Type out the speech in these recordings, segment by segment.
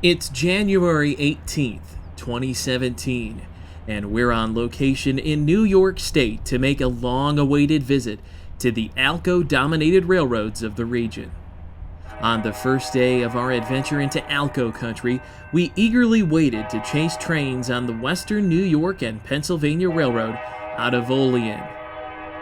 It's January 18th, 2017, and we're on location in New York State to make a long-awaited visit to the ALCO-dominated railroads of the region. On the first day of our adventure into ALCO country, we eagerly waited to chase trains on the Western New York and Pennsylvania Railroad out of OLEAN.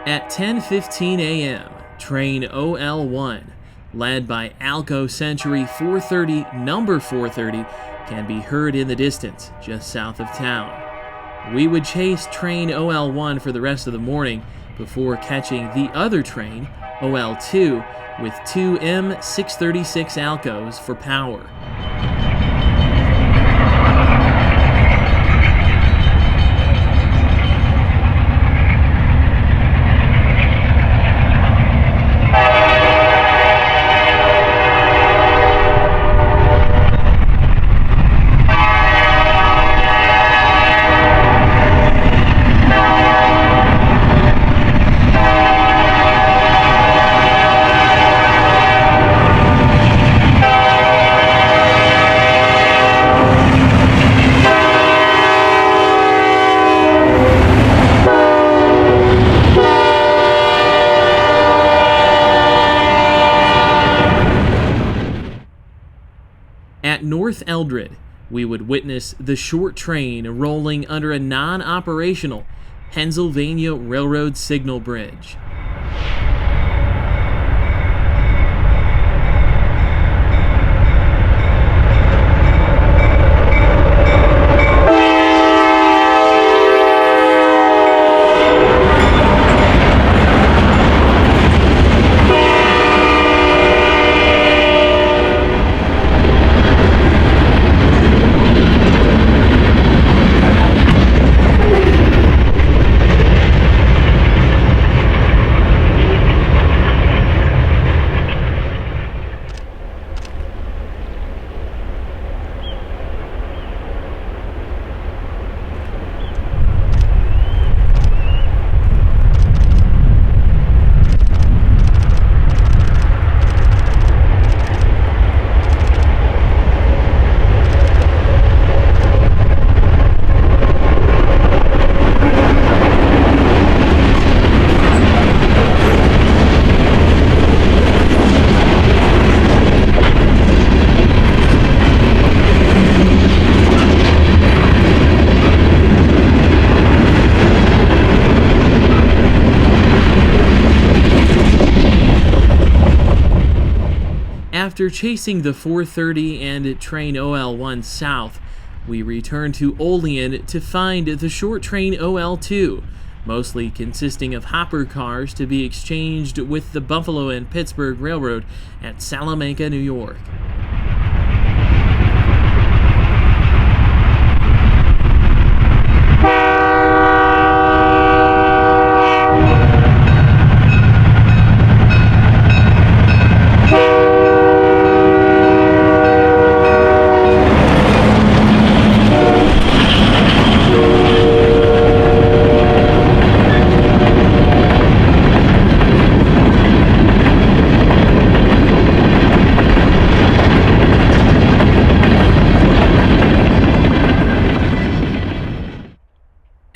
At 10:15 a.m., train OL1, led by ALCO Century 430 number 430, can be heard in the distance just south of town. We would chase train OL1 for the rest of the morning before catching the other train, OL2, with two M636 ALCOs for power. At North ELDRED, we would witness the short train rolling under a non-operational Pennsylvania Railroad signal bridge. After chasing the 430 and train OL1 south, we returned to OLEAN to find the short train OL2, mostly consisting of hopper cars to be exchanged with the Buffalo and Pittsburgh Railroad at Salamanca, New York.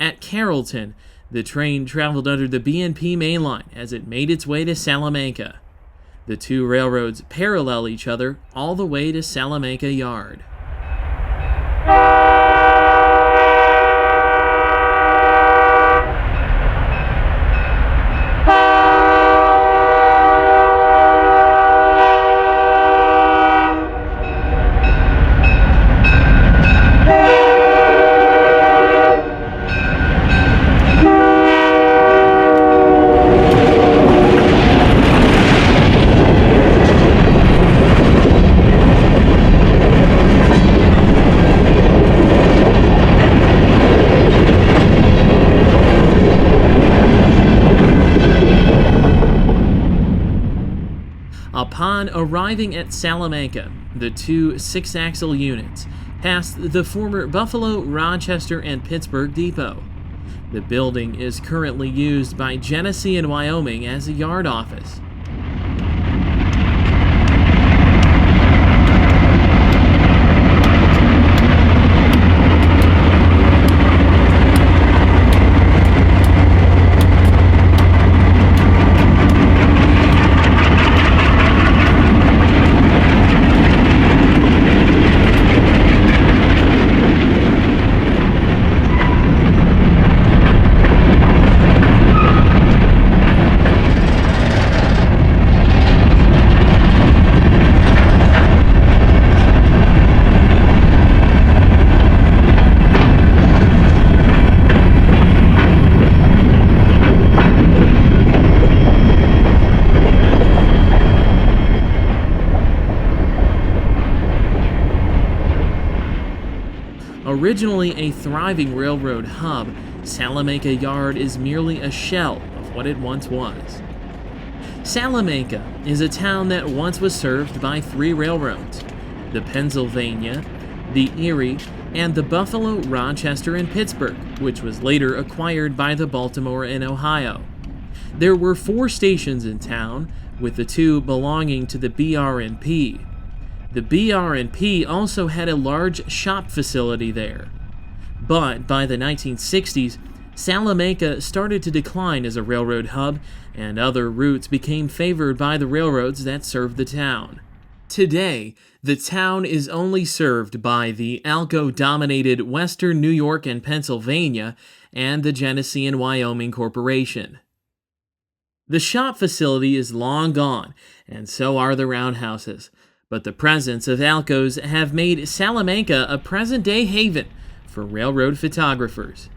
At CARROLLTON, the train traveled under the BNP main line as it made its way to Salamanca. The two railroads parallel each other all the way to Salamanca Yard. Upon arriving at Salamanca, the two six-axle units passed the former Buffalo, Rochester, and Pittsburgh depot. The building is currently used by Genesee and Wyoming as a yard office. Originally a thriving railroad hub, Salamanca Yard is merely a shell of what it once was. Salamanca is a town that once was served by 3 railroads: the Pennsylvania, the Erie, and the Buffalo, Rochester, and Pittsburgh, which was later acquired by the Baltimore and Ohio. There were 4 stations in town, with the 2 belonging to the BR&P. The BR&P also had a large shop facility there. But by the 1960s, Salamanca started to decline as a railroad hub, and other routes became favored by the railroads that served the town. Today, the town is only served by the ALCO-dominated Western New York and Pennsylvania and the Genesee and Wyoming Corporation. The shop facility is long gone, and so are the roundhouses, but the presence of ALCOs have made Salamanca a present-day haven for railroad photographers.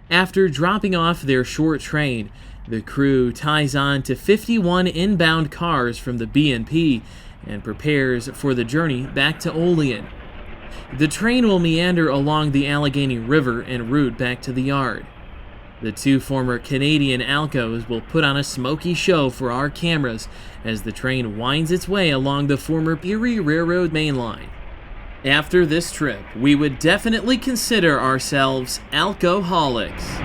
After dropping off their short train, the crew ties on to 51 inbound cars from the B&P and prepares for the journey back to OLEAN. The train will meander along the Allegheny River en route back to the yard. The 2 former Canadian ALCOs will put on a smoky show for our cameras as the train winds its way along the former Erie Railroad main line. After this trip, we would definitely consider ourselves alcoholics.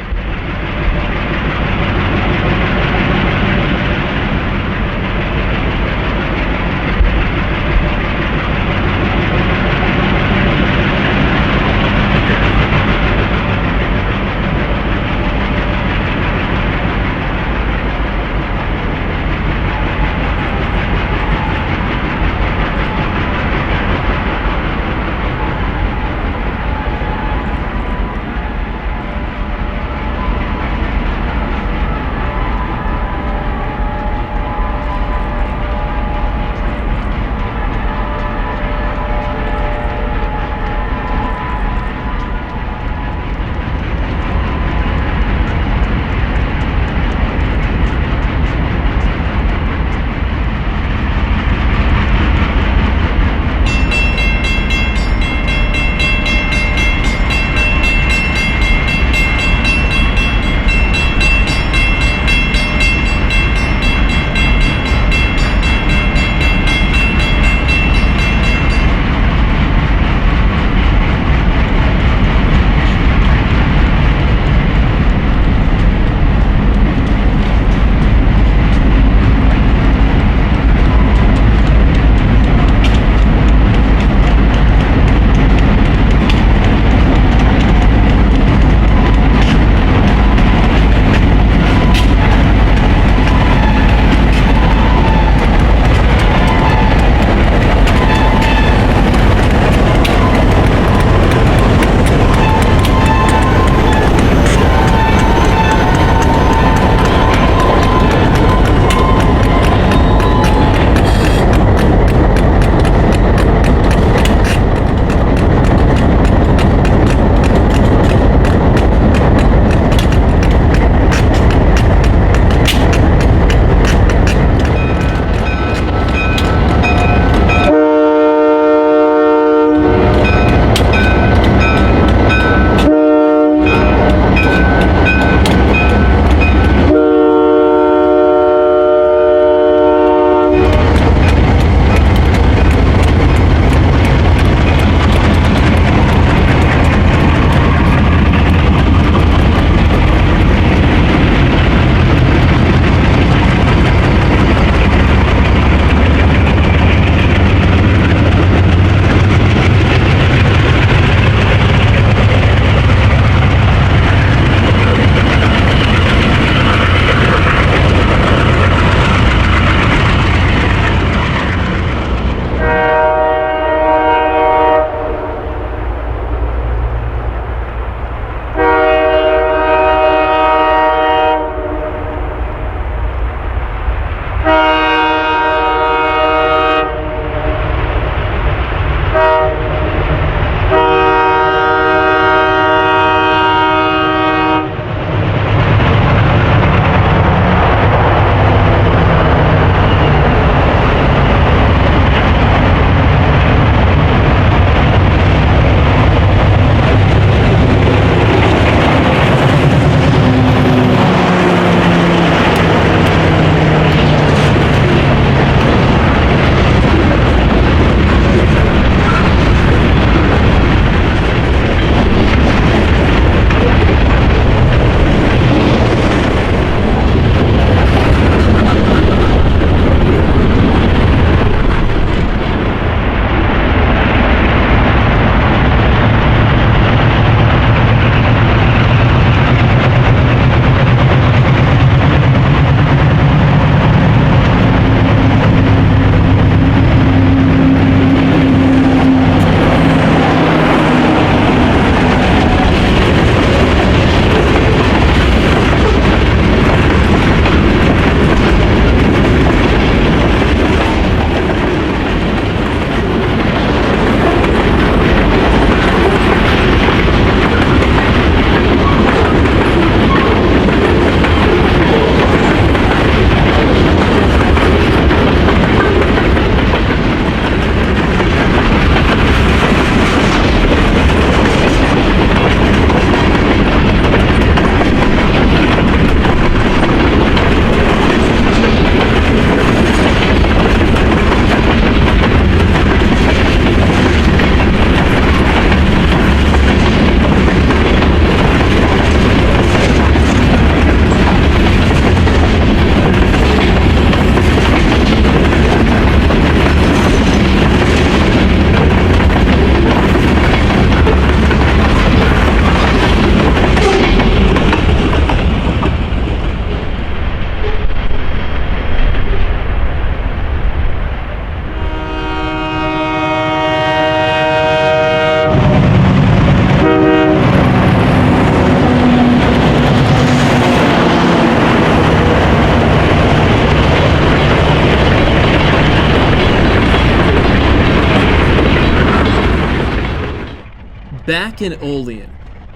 Back in OLEAN,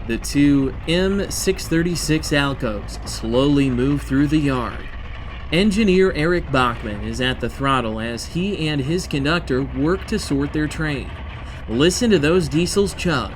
the two M636 ALCOs slowly move through the yard. Engineer Eric Bachman is at the throttle as he and his conductor work to sort their train. Listen to those diesels chug.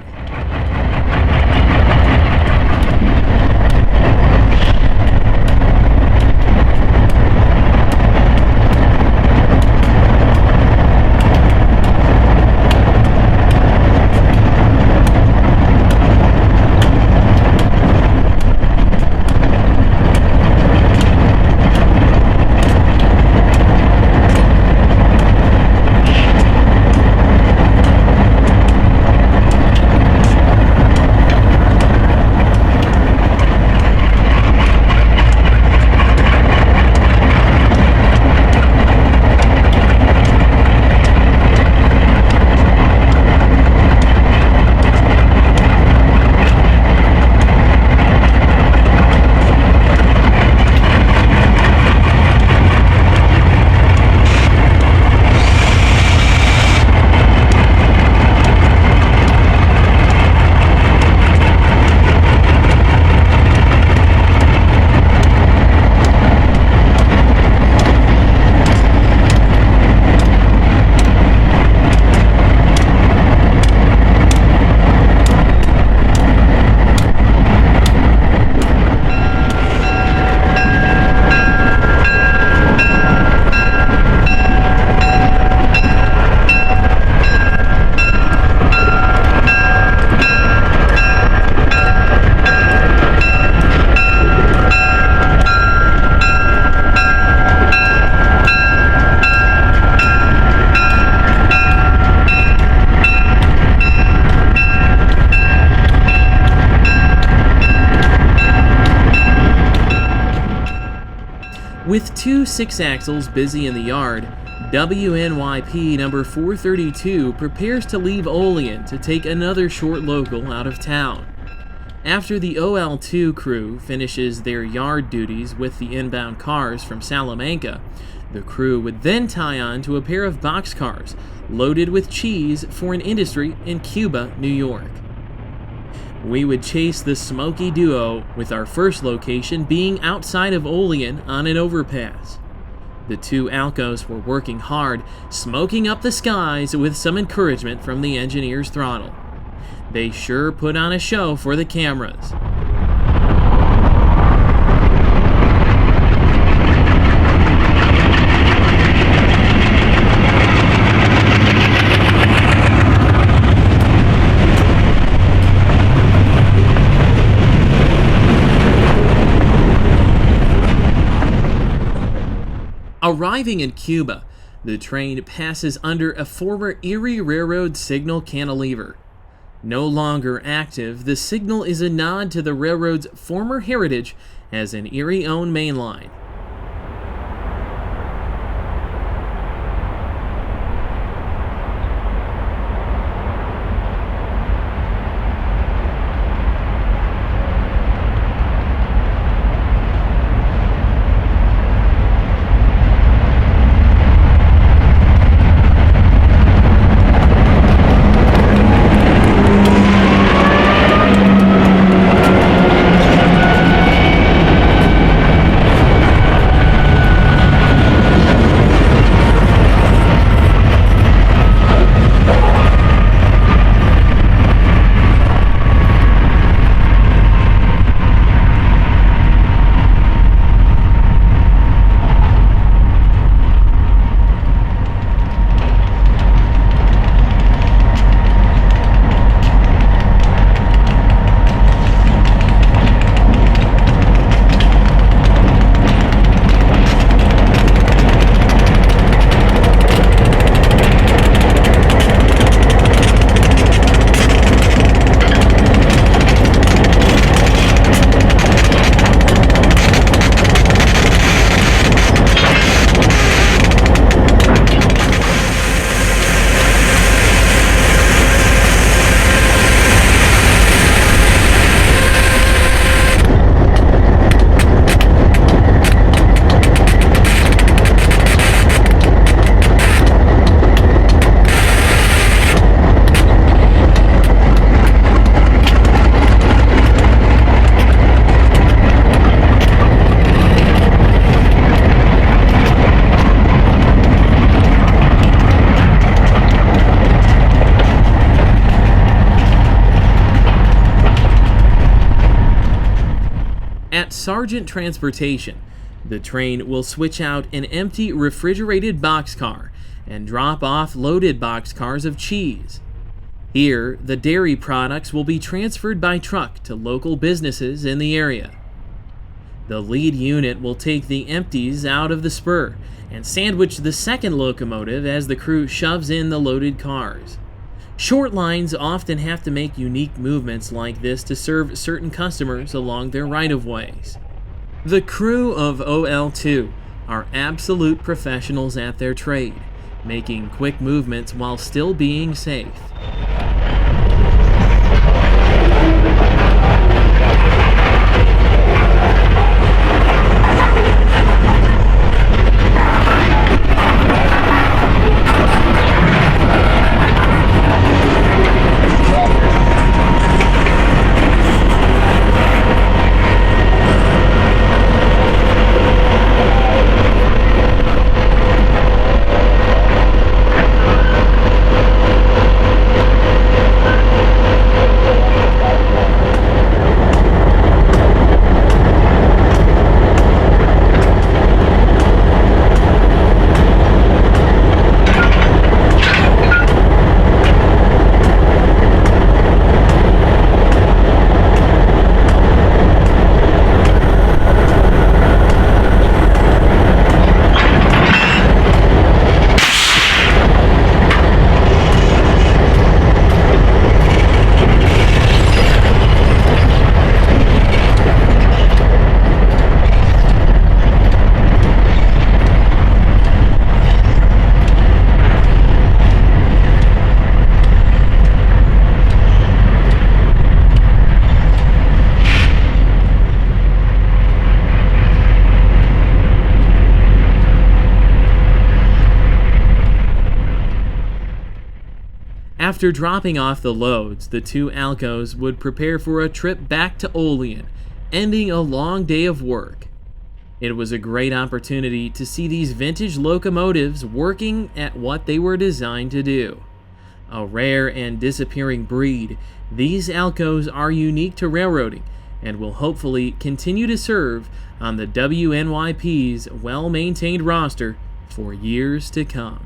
With two 6-axles busy in the yard, WNYP number 432 prepares to leave OLEAN to take another short local out of town. After the OL2 crew finishes their yard duties with the inbound cars from Salamanca, the crew would then tie on to a pair of boxcars loaded with cheese for an industry in Cuba, New York. We would chase the smoky duo, with our first location being outside of OLEAN on an overpass. The two ALCOs were working hard, smoking up the skies with some encouragement from the engineer's throttle. They sure put on a show for the cameras. Arriving in Cuba, the train passes under a former Erie Railroad signal cantilever. No longer active, the signal is a nod to the railroad's former heritage as an Erie-owned main line. Sergeant Transportation, the train will switch out an empty refrigerated boxcar and drop off loaded boxcars of cheese. Here, the dairy products will be transferred by truck to local businesses in the area. The lead unit will take the empties out of the spur and sandwich the second locomotive as the crew shoves in the loaded cars. Short lines often have to make unique movements like this to serve certain customers along their right-of-ways. The crew of OL2 are absolute professionals at their trade, making quick movements while still being safe. After dropping off the loads, the two ALCOs would prepare for a trip back to OLEAN, ending a long day of work. It was a great opportunity to see these vintage locomotives working at what they were designed to do. A rare and disappearing breed, these ALCOs are unique to railroading and will hopefully continue to serve on the WNYP's well-maintained roster for years to come.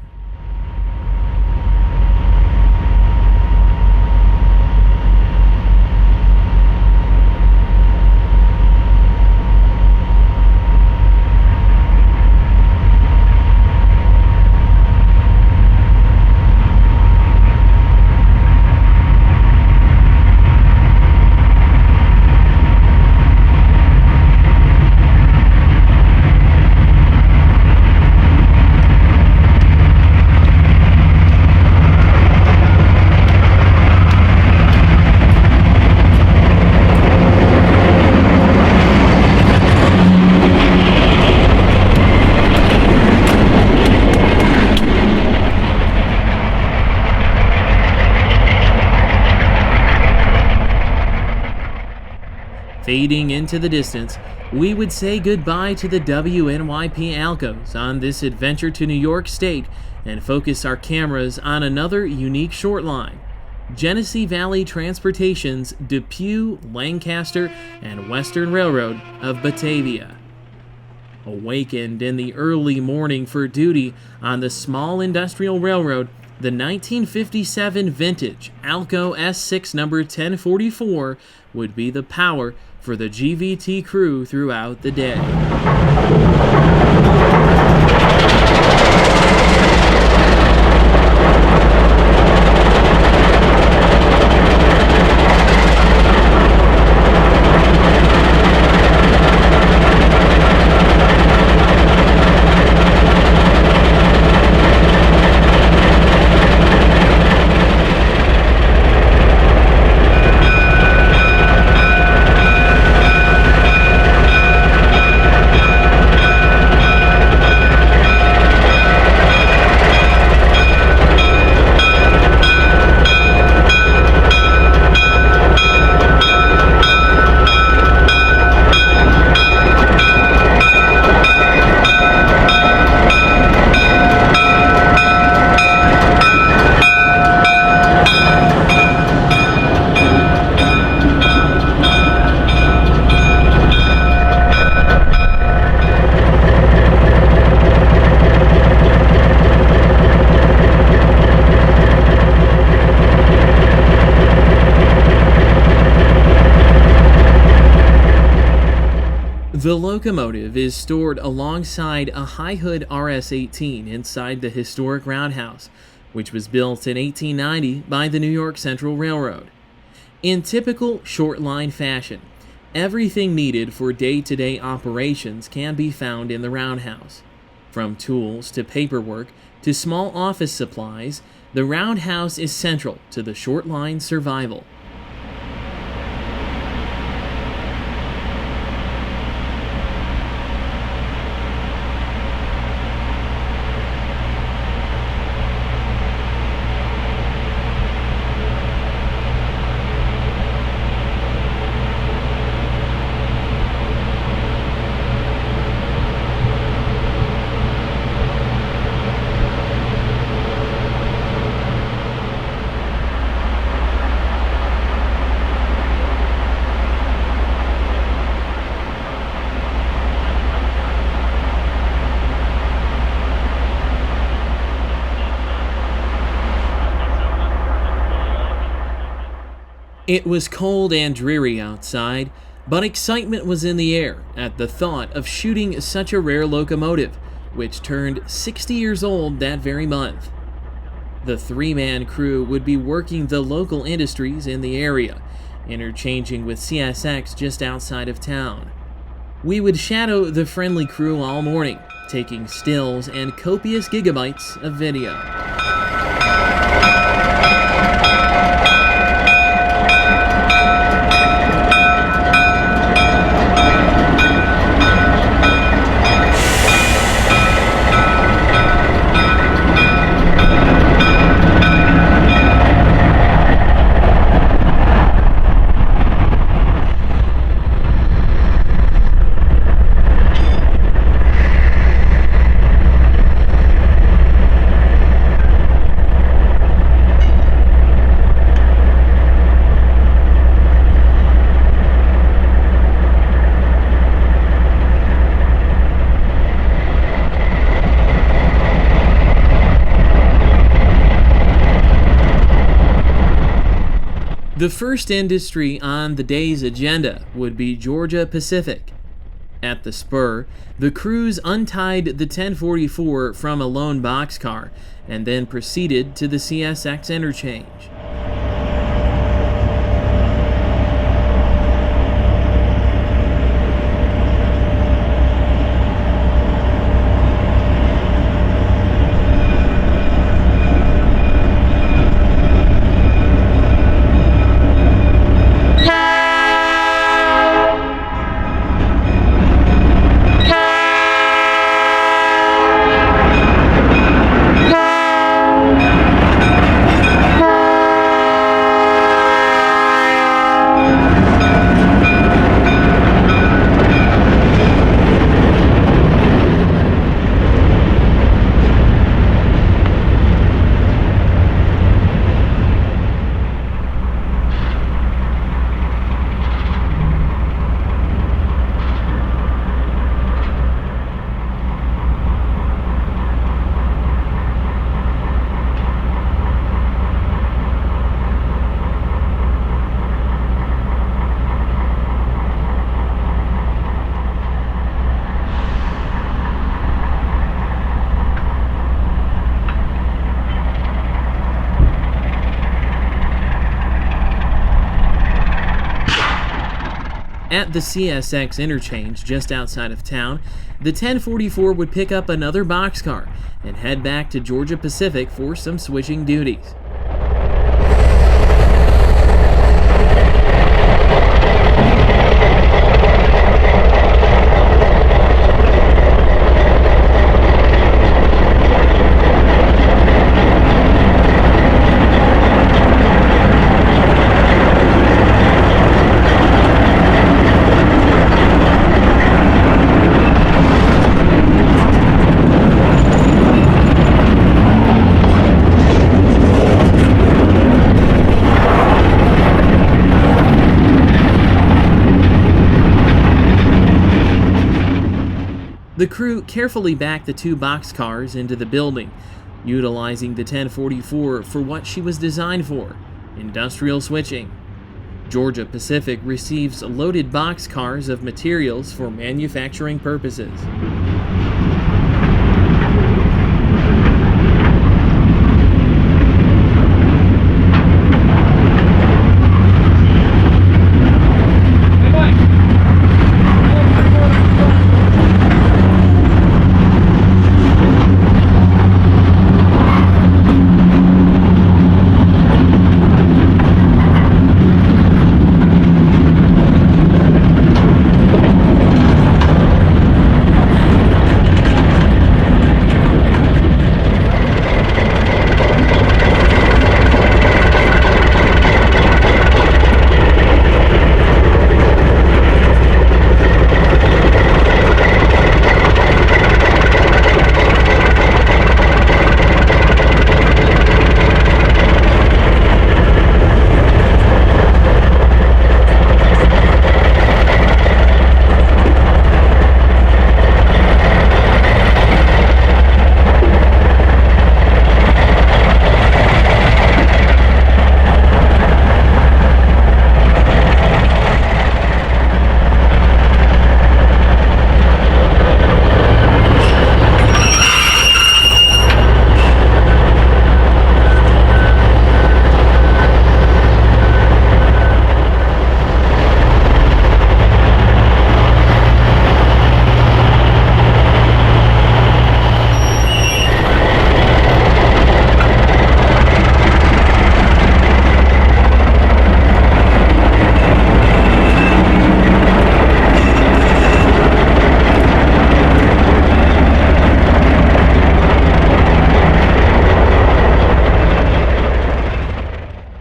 Fading into the distance, we would say goodbye to the WNYP ALCOs on this adventure to New York State and focus our cameras on another unique short line, Genesee Valley Transportation's Depew, Lancaster, and Western Railroad of Batavia. Awakened in the early morning for duty on the small industrial railroad, the 1957 vintage ALCO S6 number 1044 would be the power for the GVT crew throughout the day. The locomotive is stored alongside a high-hood RS-18 inside the historic roundhouse, which was built in 1890 by the New York Central Railroad. In typical short-line fashion, everything needed for day-to-day operations can be found in the roundhouse. From tools to paperwork to small office supplies, the roundhouse is central to the short-line survival. It was cold and dreary outside, but excitement was in the air at the thought of shooting such a rare locomotive, which turned 60 years old that very month. The three-man crew would be working the local industries in the area, interchanging with CSX just outside of town. We would shadow the friendly crew all morning, taking stills and copious gigabytes of video. The first industry on the day's agenda would be Georgia Pacific. At the spur, the crews untied the 1044 from a lone boxcar and then proceeded to the CSX interchange. At the CSX interchange just outside of town, the 1044 would pick up another boxcar and head back to Georgia Pacific for some switching duties. The crew carefully backed the two boxcars into the building, utilizing the 1044 for what she was designed for, industrial switching. Georgia Pacific receives loaded boxcars of materials for manufacturing purposes.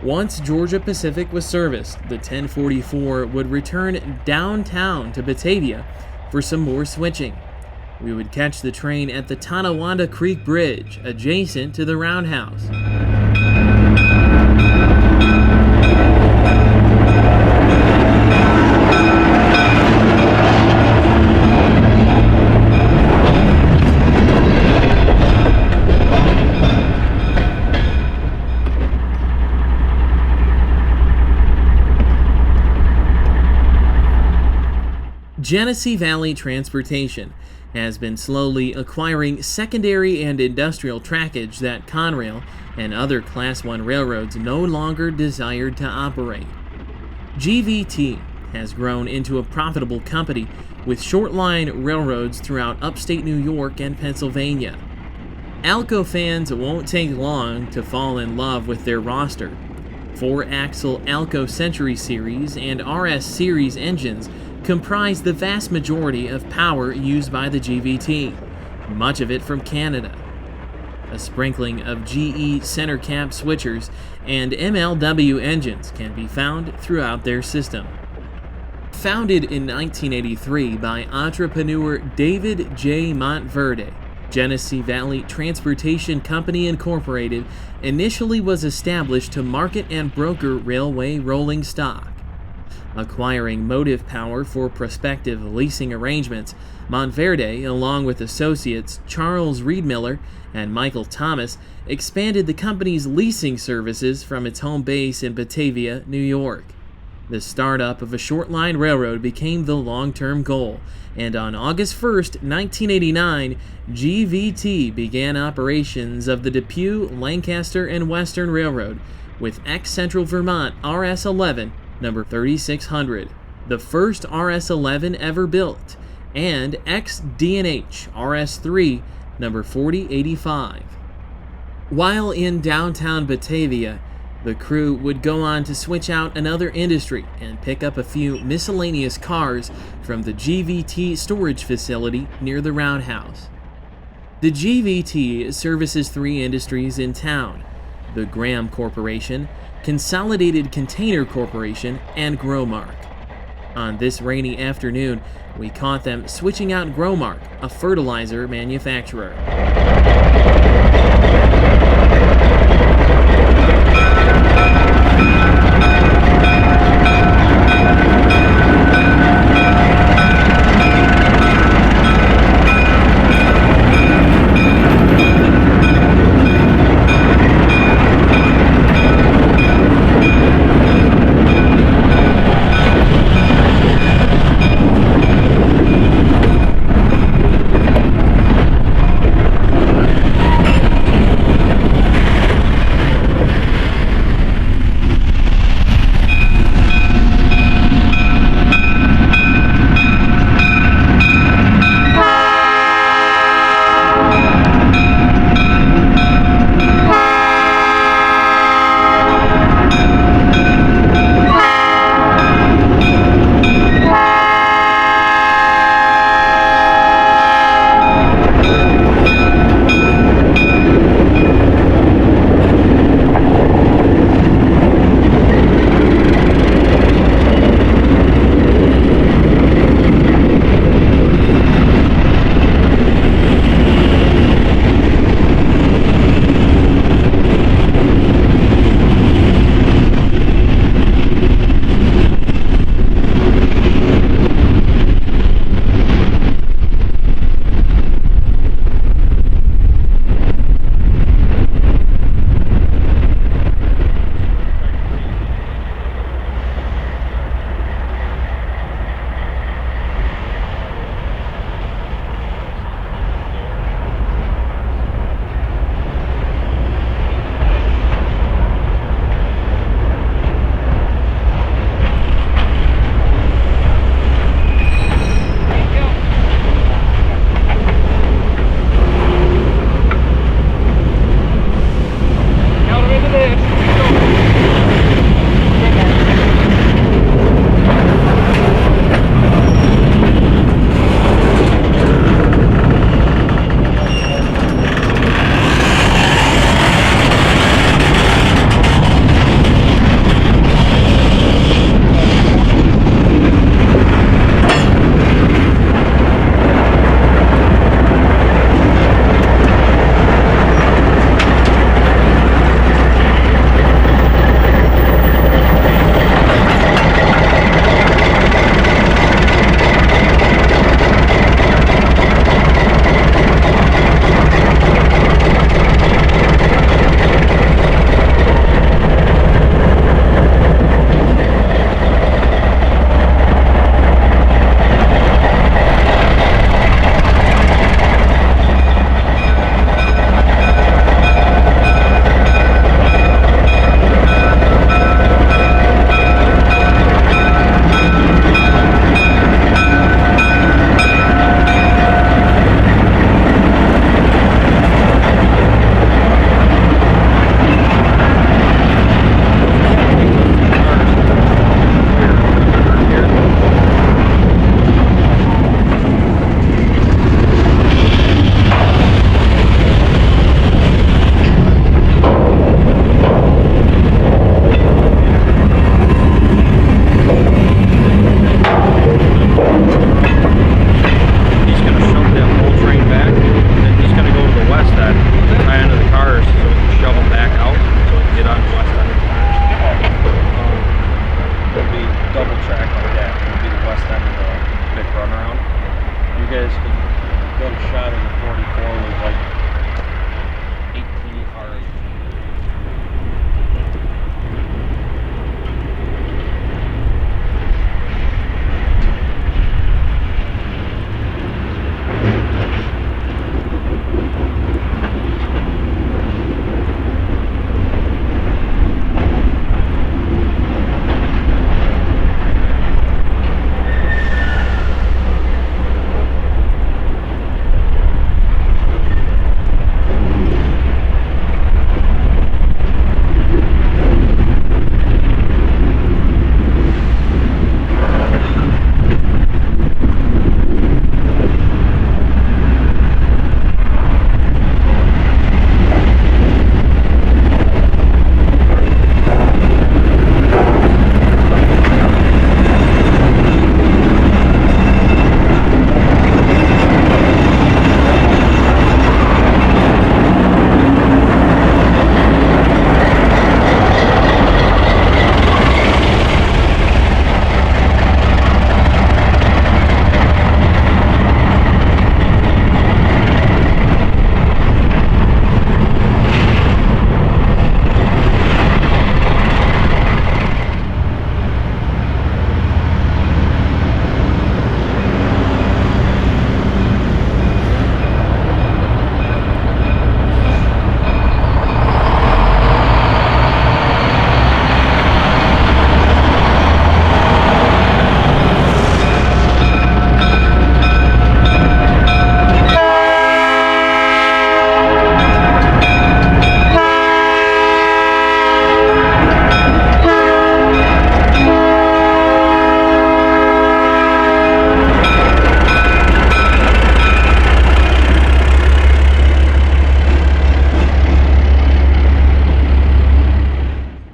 Once Georgia Pacific was serviced, the 1044 would return downtown to Batavia for some more switching. We would catch the train at the Tonawanda Creek Bridge, adjacent to the roundhouse. Genesee Valley Transportation has been slowly acquiring secondary and industrial trackage that Conrail and other Class I railroads no longer desired to operate. GVT has grown into a profitable company with short-line railroads throughout upstate New York and Pennsylvania. ALCO fans won't take long to fall in love with their roster. 4-axle ALCO Century Series and RS Series engines comprise the vast majority of power used by the GVT, much of it from Canada. A sprinkling of GE center cap switchers and MLW engines can be found throughout their system. Founded in 1983 by entrepreneur David J. Montverde, Genesee Valley Transportation Company Incorporated initially was established to market and broker railway rolling stock. Acquiring motive power for prospective leasing arrangements, Montverde, along with associates Charles Reedmiller and Michael Thomas, expanded the company's leasing services from its home base in Batavia, New York. The startup of a short-line railroad became the long-term goal, and on August 1, 1989, GVT began operations of the Depew, Lancaster, and Western Railroad with ex-Central Vermont RS-11 number 3600, the first RS-11 ever built, and ex-D&H RS-3 number 4085. While in downtown Batavia, the crew would go on to switch out another industry and pick up a few miscellaneous cars from the GVT storage facility near the roundhouse. The GVT services 3 industries in town: the Graham Corporation, Consolidated Container Corporation, and Growmark. On this rainy afternoon, we caught them switching out Growmark, a fertilizer manufacturer.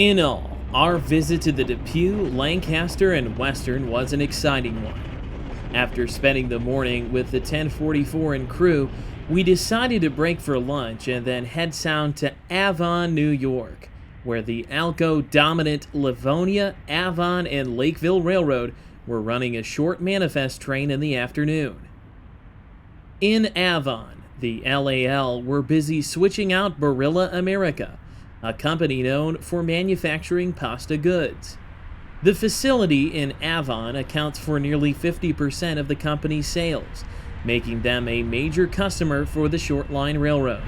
In all, our visit to the Depew, Lancaster, and Western was an exciting one. After spending the morning with the 1044 and crew, we decided to break for lunch and then head south to Avon, New York, where the ALCO dominant Livonia, Avon, and Lakeville Railroad were running a short manifest train in the afternoon. In Avon, the LAL were busy switching out Barilla America, a company known for manufacturing pasta goods. The facility in Avon accounts for nearly 50% of the company's sales, making them a major customer for the short line railroad.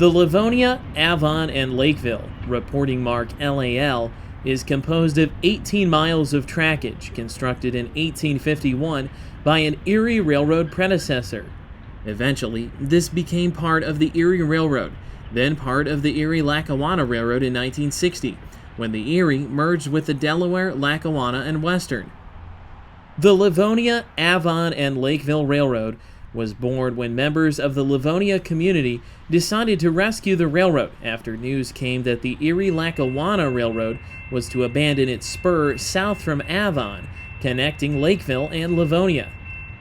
The Livonia, Avon, and Lakeville, reporting mark LAL, is composed of 18 miles of trackage constructed in 1851 by an Erie Railroad predecessor. Eventually, this became part of the Erie Railroad, then part of the Erie-Lackawanna Railroad in 1960, when the Erie merged with the Delaware, Lackawanna, and Western. The Livonia, Avon, and Lakeville Railroad was born when members of the Livonia community decided to rescue the railroad after news came that the Erie-Lackawanna Railroad was to abandon its spur south from Avon, connecting Lakeville and Livonia.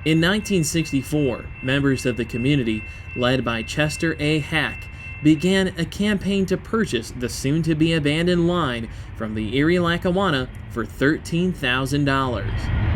In 1964, members of the community, led by Chester A. Hack, began a campaign to purchase the soon-to-be abandoned line from the Erie-Lackawanna for $13,000.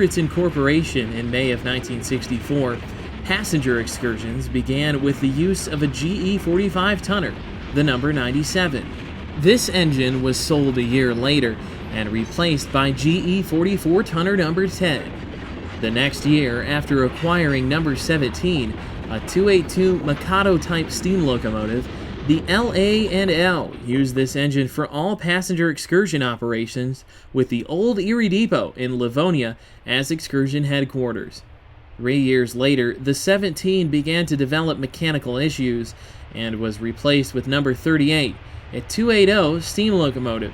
its incorporation in May of 1964, passenger excursions began with the use of a GE 45-tonner, the number 97. This engine was sold a year later and replaced by GE 44-tonner number 10. The next year, after acquiring number 17, a 282 Mikado-type steam locomotive, the LA&L used this engine for all passenger excursion operations, with the Old Erie Depot in Livonia as excursion headquarters. 3 years later, the 17 began to develop mechanical issues and was replaced with number 38, a 280 steam locomotive.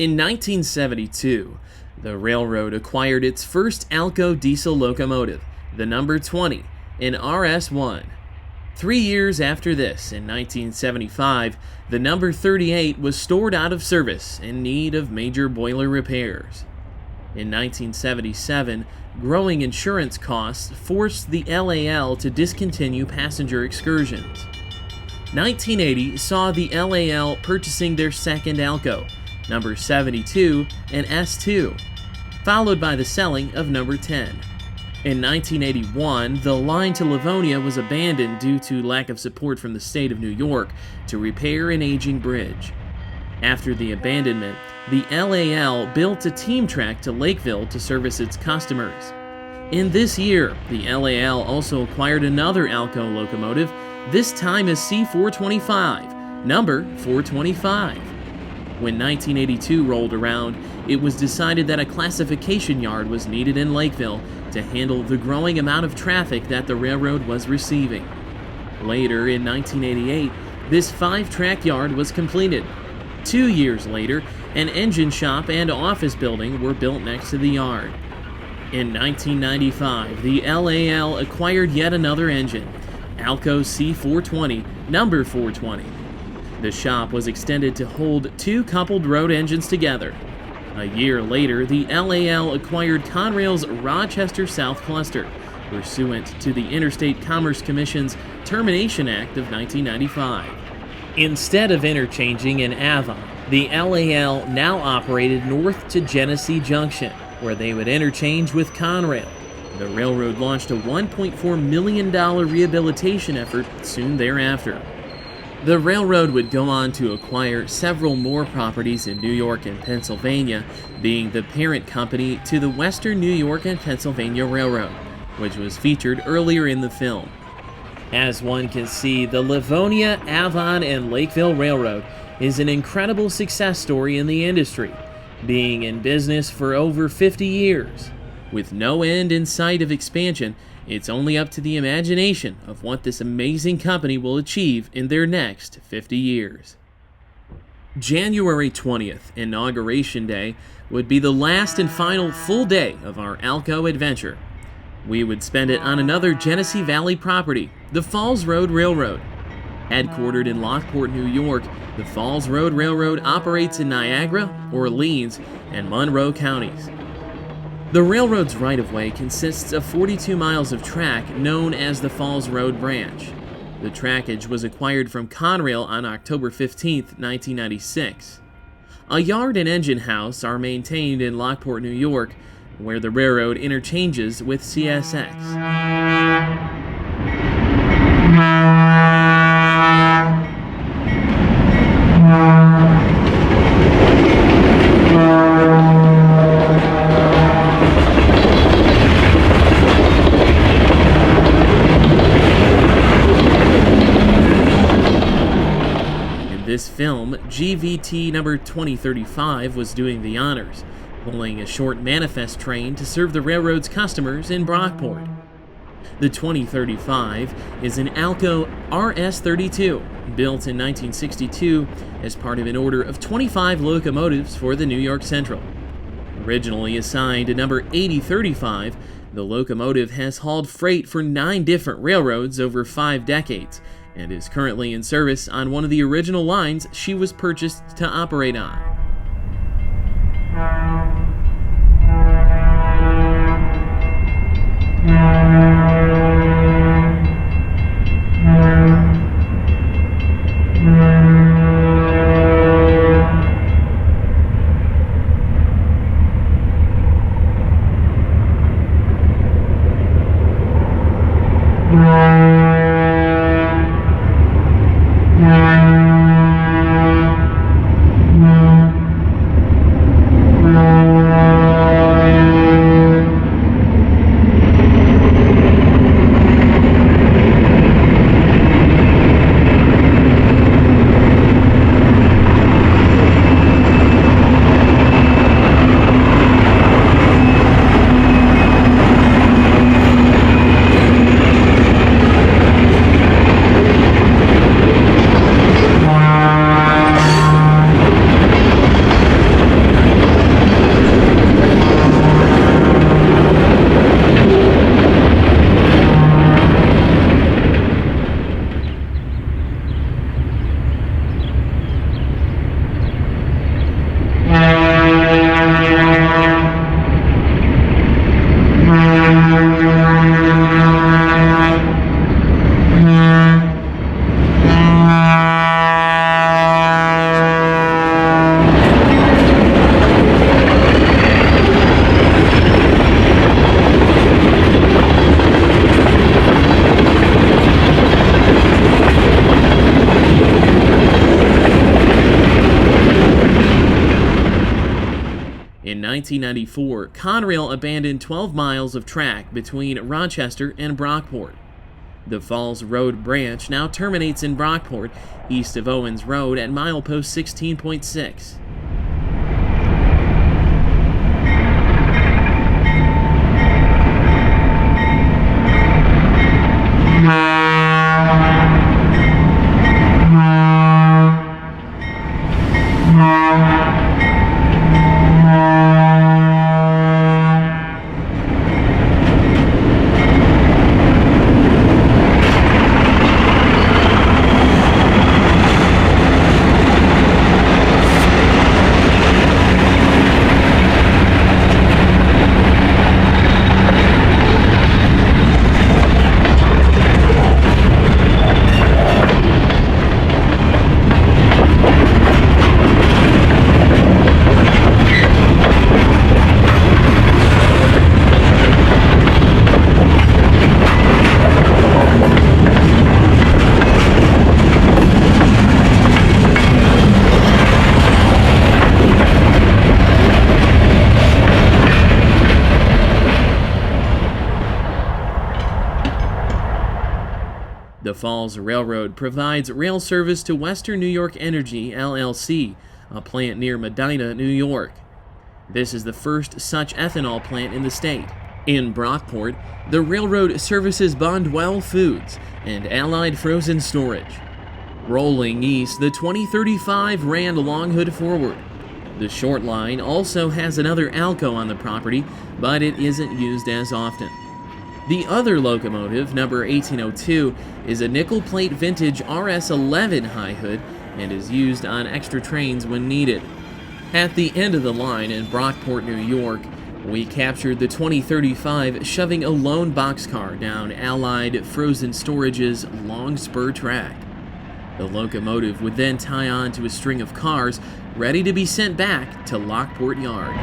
In 1972, the railroad acquired its first ALCO diesel locomotive, the number 20, an RS-1. 3 years after this, in 1975, the number 38 was stored out of service in need of major boiler repairs. In 1977, growing insurance costs forced the LAL to discontinue passenger excursions. 1980 saw the LAL purchasing their second ALCO, number 72 and S2, followed by the selling of number 10. In 1981, the line to Livonia was abandoned due to lack of support from the state of New York to repair an aging bridge. After the abandonment, the LAL built a team track to Lakeville to service its customers. In this year, the LAL also acquired another ALCO locomotive, this time a C425, number 425. When 1982 rolled around, it was decided that a classification yard was needed in Lakeville to handle the growing amount of traffic that the railroad was receiving. Later, in 1988, this 5-track yard was completed. 2 years later, an engine shop and office building were built next to the yard. In 1995, the LAL acquired yet another engine, ALCO C420, number 420. The shop was extended to hold 2 coupled road engines together. A year later, the LAL acquired Conrail's Rochester South Cluster, pursuant to the Interstate Commerce Commission's Termination Act of 1995. Instead of interchanging in Avon, the LAL now operated north to Genesee Junction, where they would interchange with Conrail. The railroad launched a $1.4 million rehabilitation effort soon thereafter. The railroad would go on to acquire several more properties in New York and Pennsylvania, being the parent company to the Western New York and Pennsylvania Railroad, which was featured earlier in the film. As one can see, the Livonia, Avon, and Lakeville Railroad is an incredible success story in the industry, being in business for over 50 years. With no end in sight of expansion, it's only up to the imagination of what this amazing company will achieve in their next 50 years. January 20th, Inauguration Day, would be the last and final full day of our ALCO adventure. We would spend it on another Genesee Valley property, the Falls Road Railroad. Headquartered in Lockport, New York, the Falls Road Railroad operates in Niagara, Orleans, and Monroe counties. The railroad's right-of-way consists of 42 miles of track known as the Falls Road Branch. The trackage was acquired from Conrail on October 15, 1996. A yard and engine house are maintained in Lockport, New York, where the railroad interchanges with CSX. This film, GVT number 2035 was doing the honors, pulling a short manifest train to serve the railroad's customers in Brockport. The 2035 is an ALCO RS-32, built in 1962 as part of an order of 25 locomotives for the New York Central. Originally assigned to number 8035, The locomotive has hauled freight for 9 different railroads over 5 decades and is currently in service on one of the original lines she was purchased to operate on. In 1994, Conrail abandoned 12 miles of track between Rochester and Brockport. The Falls Road branch now terminates in Brockport, east of Owens Road at milepost 16.6. The Falls Railroad provides rail service to Western New York Energy, LLC, a plant near Medina, New York. This is the first such ethanol plant in the state. In Brockport, the railroad services Bondwell Foods and Allied Frozen Storage. Rolling east, the 2035 ran Longhood forward. The short line also has another ALCO on the property, but it isn't used as often. The other locomotive, number 1802, is a nickel plate vintage RS-11 high hood and is used on extra trains when needed. At the end of the line in Brockport, New York, we captured the 2035 shoving a lone boxcar down Allied Frozen Storage's long spur track. The locomotive would then tie on to a string of cars ready to be sent back to Lockport Yard.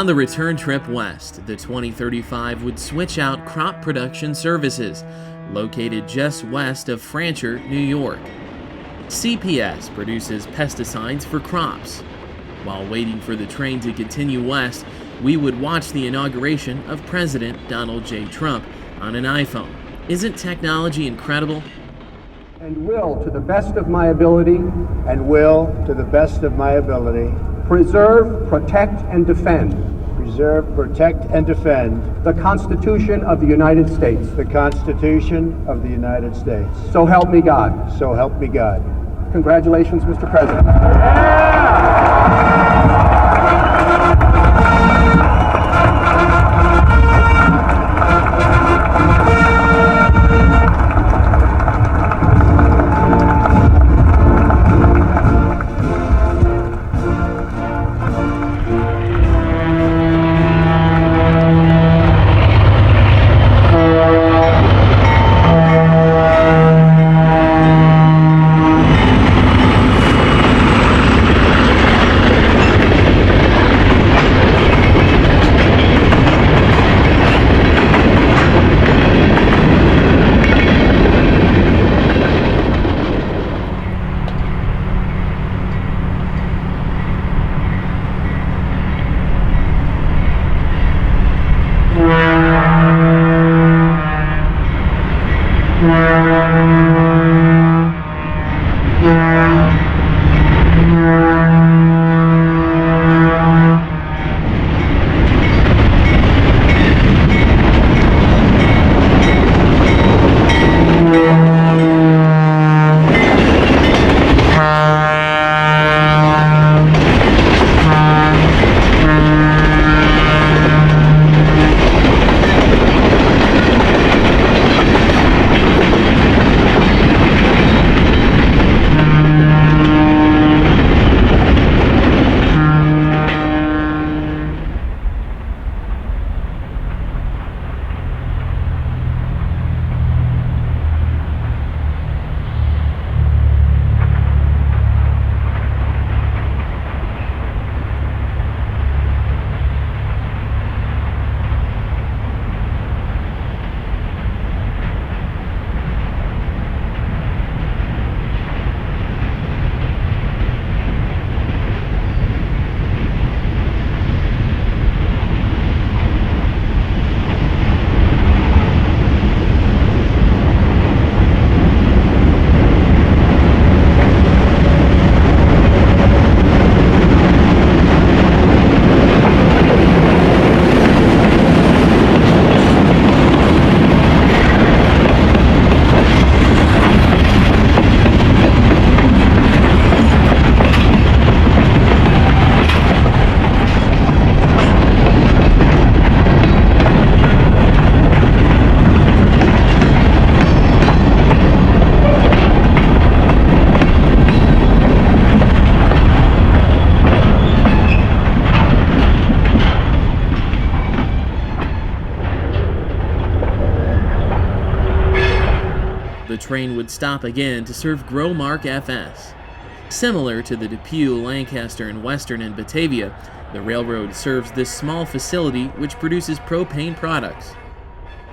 On the return trip west, the 2035 would switch out crop production services, located just west of Francher, New York. CPS produces pesticides for crops. While waiting for the train to continue west, we would watch the inauguration of President Donald J. Trump on an iPhone. Isn't technology incredible? And will, to the best of my ability, preserve, protect, and defend the Constitution of the United States. So help me God. Congratulations, Mr. President. The train would stop again to serve Growmark FS. Similar to the Depew, Lancaster, and Western in Batavia, the railroad serves this small facility which produces propane products.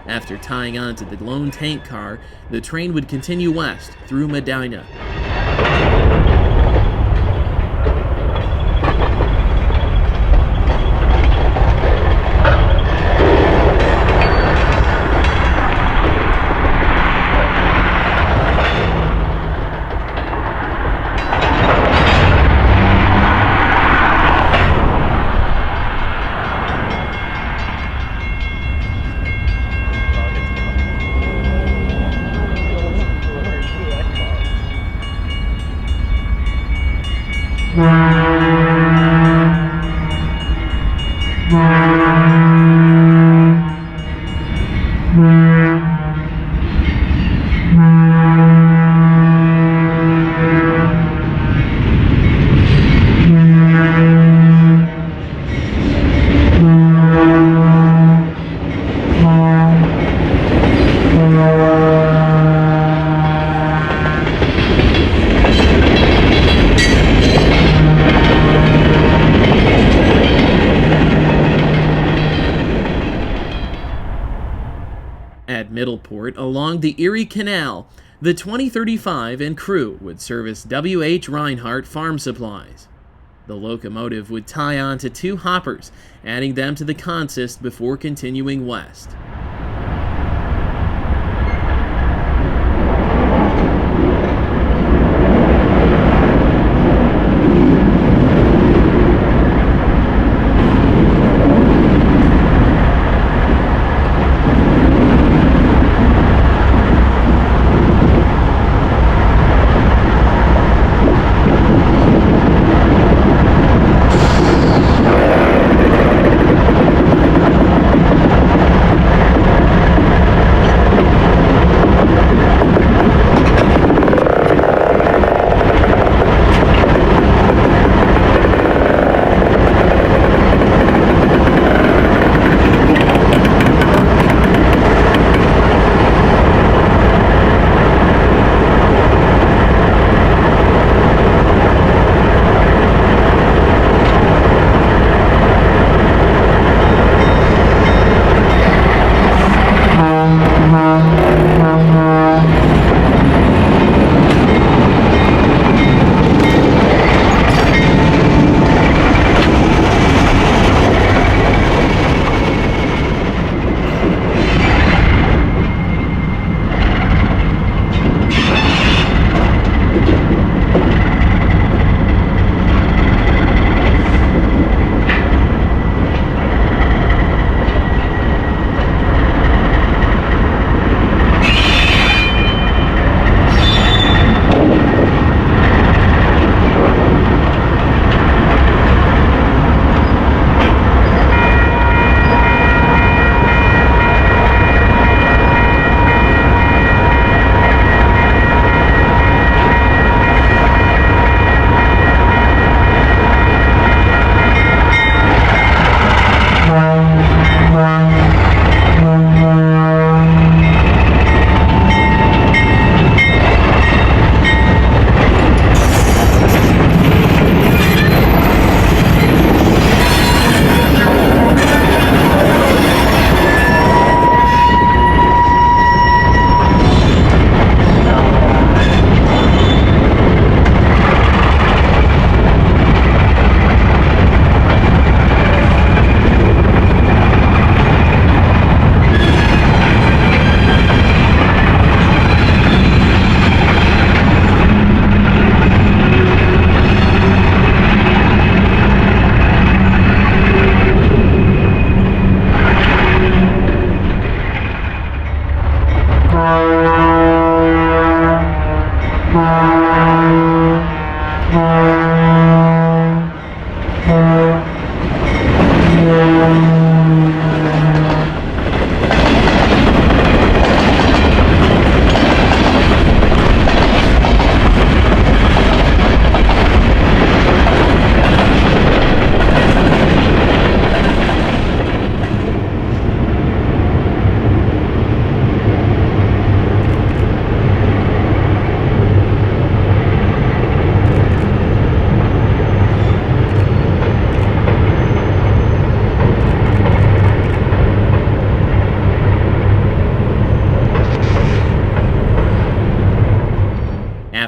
After tying on to the lone tank car, the train would continue west through Medina. along the Erie Canal, the 2035 and crew would service W.H. Reinhardt Farm Supplies. The locomotive would tie on to 2 hoppers, adding them to the consist before continuing west.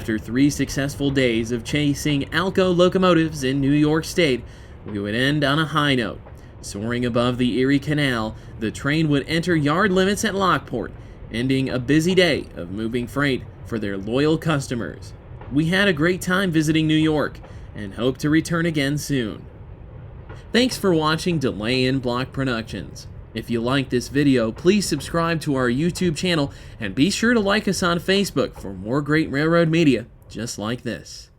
After 3 successful days of chasing ALCO locomotives in New York State, we would end on a high note. Soaring above the Erie Canal, the train would enter yard limits at Lockport, ending a busy day of moving freight for their loyal customers. We had a great time visiting New York and hope to return again soon. Thanks for watching Delay in Block Productions. If you like this video, please subscribe to our YouTube channel and be sure to like us on Facebook for more great railroad media just like this.